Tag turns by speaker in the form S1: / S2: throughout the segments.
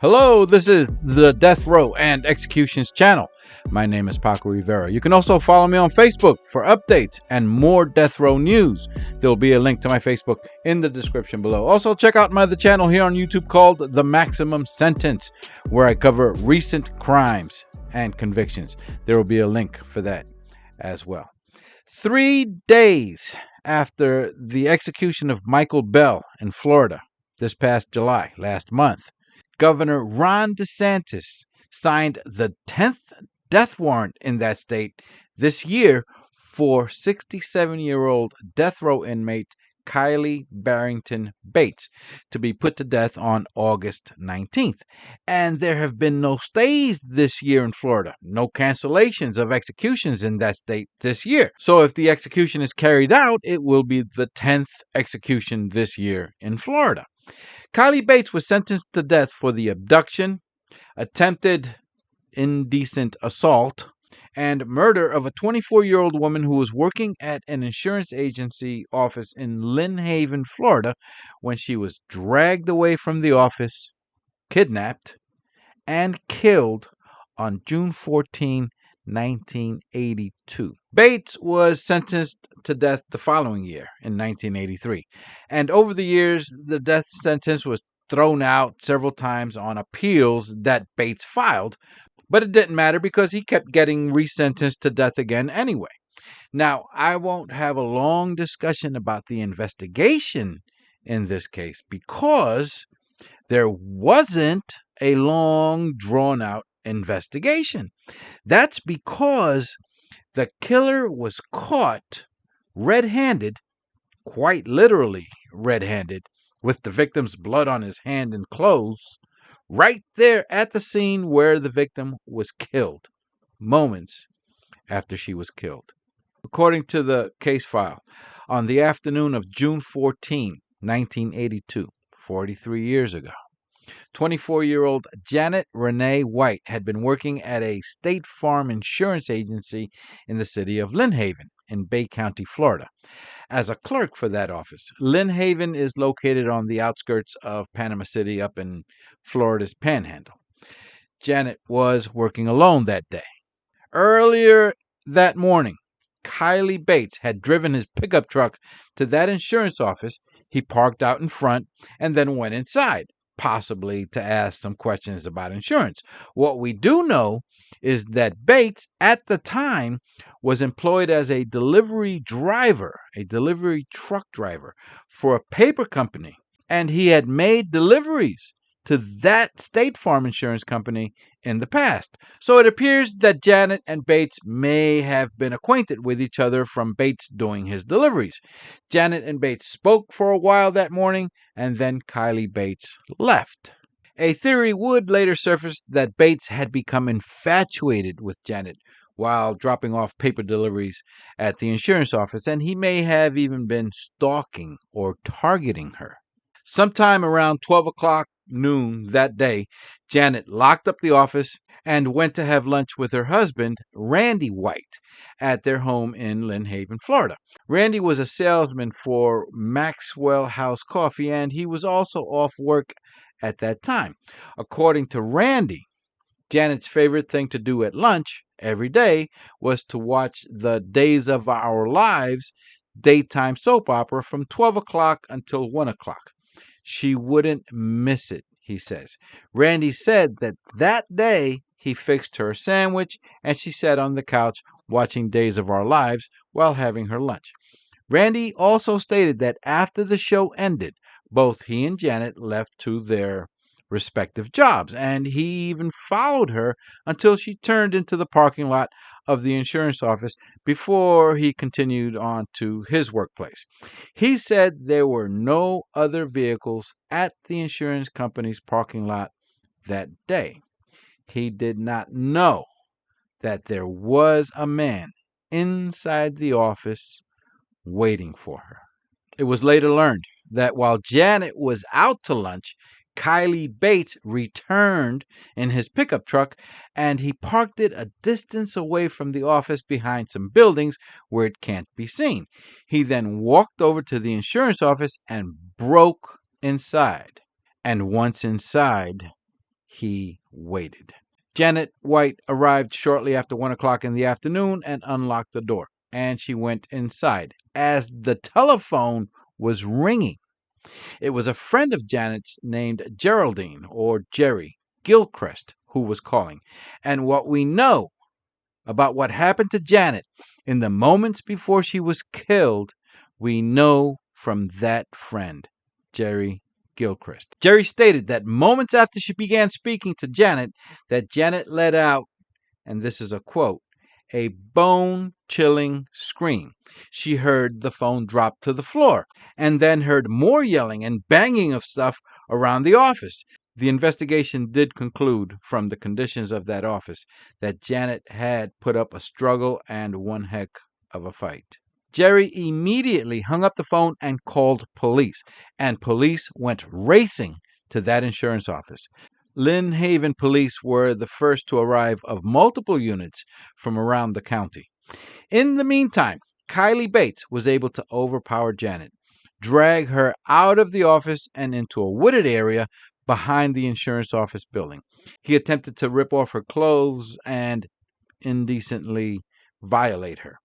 S1: Hello, this is the Death Row and Executions channel. My name is Paco Rivera. You can also follow me on Facebook for updates and more Death Row news. There will be a link to my Facebook in the description below. Also, check out my other channel here on YouTube called The Maximum Sentence, where I cover recent crimes and convictions. There will be a link for that as well. 3 days after the execution of Michael Bell in Florida this past July, last month, Governor Ron DeSantis signed the 10th death warrant in that state this year for 67-year-old death row inmate Kayle Barrington Bates to be put to death on August 19th. And there have been no stays this year in Florida, no cancellations of executions in that state this year. So if the execution is carried out, it will be the 10th execution this year in Florida. Kayle Bates was sentenced to death for the abduction, attempted indecent assault, and murder of a 24-year-old woman who was working at an insurance agency office in Lynn Haven, Florida, when she was dragged away from the office, kidnapped, and killed on June 14, 1982. Bates was sentenced to death the following year in 1983. And over the years, the death sentence was thrown out several times on appeals that Bates filed, but it didn't matter because he kept getting resentenced to death again anyway. Now, I won't have a long discussion about the investigation in this case because there wasn't a long, drawn-out investigation. That's because the killer was caught red-handed, quite literally red-handed, with the victim's blood on his hand and clothes, right there at the scene where the victim was killed, moments after she was killed. According to the case file, on the afternoon of June 14, 1982, 43 years ago, 24-year-old Janet Renee White had been working at a State Farm insurance agency in the city of Lynn Haven in Bay County, Florida, as a clerk for that office. Lynn Haven is located on the outskirts of Panama City up in Florida's Panhandle. Janet was working alone that day. Earlier that morning, Kayle Bates had driven his pickup truck to that insurance office. He parked out in front and then went inside, possibly to ask some questions about insurance. What we do know is that Bates, at the time, was employed as a delivery driver, a delivery truck driver for a paper company, and he had made deliveries to that State Farm insurance company in the past. So it appears that Janet and Bates may have been acquainted with each other from Bates doing his deliveries. Janet and Bates spoke for a while that morning, and then Kayle Bates left. A theory would later surface that Bates had become infatuated with Janet while dropping off paper deliveries at the insurance office, and he may have even been stalking or targeting her. Sometime around 12 o'clock noon that day, Janet locked up the office and went to have lunch with her husband, Randy White, at their home in Lynn Haven, Florida. Randy was a salesman for Maxwell House Coffee, and he was also off work at that time. According to Randy, Janet's favorite thing to do at lunch every day was to watch the Days of Our Lives daytime soap opera from 12 o'clock until 1 o'clock. She wouldn't miss it, he says. Randy said that day he fixed her a sandwich and she sat on the couch watching Days of Our Lives while having her lunch. Randy also stated that after the show ended, both he and Janet left to their respective jobs, and he even followed her until she turned into the parking lot of the insurance office before he continued on to his workplace. He said there were no other vehicles at the insurance company's parking lot that day. He did not know that there was a man inside the office waiting for her. It was later learned that while Janet was out to lunch, Kayle Bates returned in his pickup truck, and he parked it a distance away from the office behind some buildings where it can't be seen. He then walked over to the insurance office and broke inside. And once inside, he waited. Janet White arrived shortly after 1 o'clock in the afternoon and unlocked the door, and she went inside as the telephone was ringing. It was a friend of Janet's named Geraldine, or Jerry Gilchrist, who was calling. And what we know about what happened to Janet in the moments before she was killed, we know from that friend, Jerry Gilchrist. Jerry stated that moments after she began speaking to Janet, that Janet let out, and this is a quote, a bone-chilling scream. She heard the phone drop to the floor and then heard more yelling and banging of stuff around the office. The investigation did conclude from the conditions of that office that Janet had put up a struggle and one heck of a fight. Jerry immediately hung up the phone and called police, and police went racing to that insurance office. Lynn Haven police were the first to arrive of multiple units from around the county. In the meantime, Kayle Bates was able to overpower Janet, drag her out of the office and into a wooded area behind the insurance office building. He attempted to rip off her clothes and indecently violate her.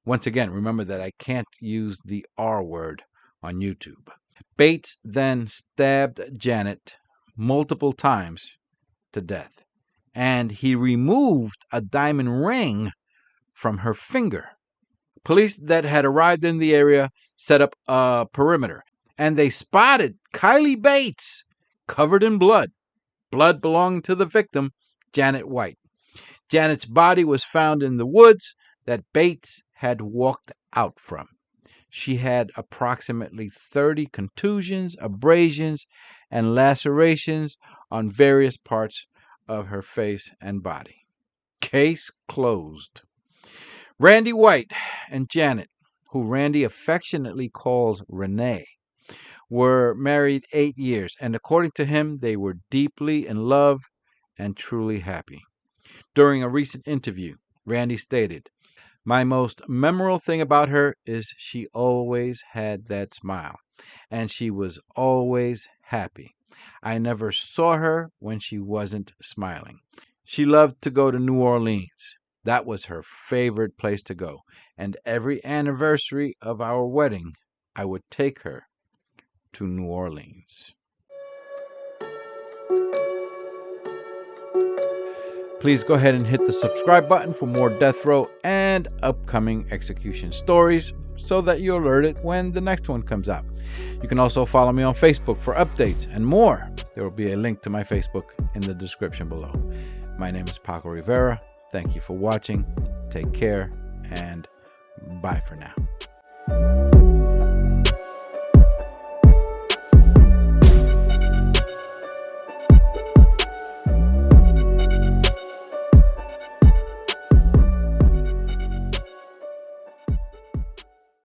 S1: Once again, remember that I can't use the R word on YouTube. Bates then stabbed Janet multiple times to death, and he removed a diamond ring from her finger. Police that had arrived in the area set up a perimeter, and they spotted Kayle Bates covered in blood belonging to the victim, Janet White. Janet's body was found in the woods that Bates had walked out from. She had approximately 30 contusions, abrasions, and lacerations on various parts of her face and body. Case closed. Randy White and Janet, who Randy affectionately calls Renee, were married 8 years, and according to him, they were deeply in love and truly happy. During a recent interview, Randy stated, "My most memorable thing about her is she always had that smile, and she was always happy. I never saw her when she wasn't smiling. She loved to go to New Orleans. That was her favorite place to go, and every anniversary of our wedding, I would take her to New Orleans." Please go ahead and hit the subscribe button for more death row and upcoming execution stories so that you're alerted when the next one comes out. You can also follow me on Facebook for updates and more. There will be a link to my Facebook in the description below. My name is Paco Rivera. Thank you for watching. Take care and bye for now.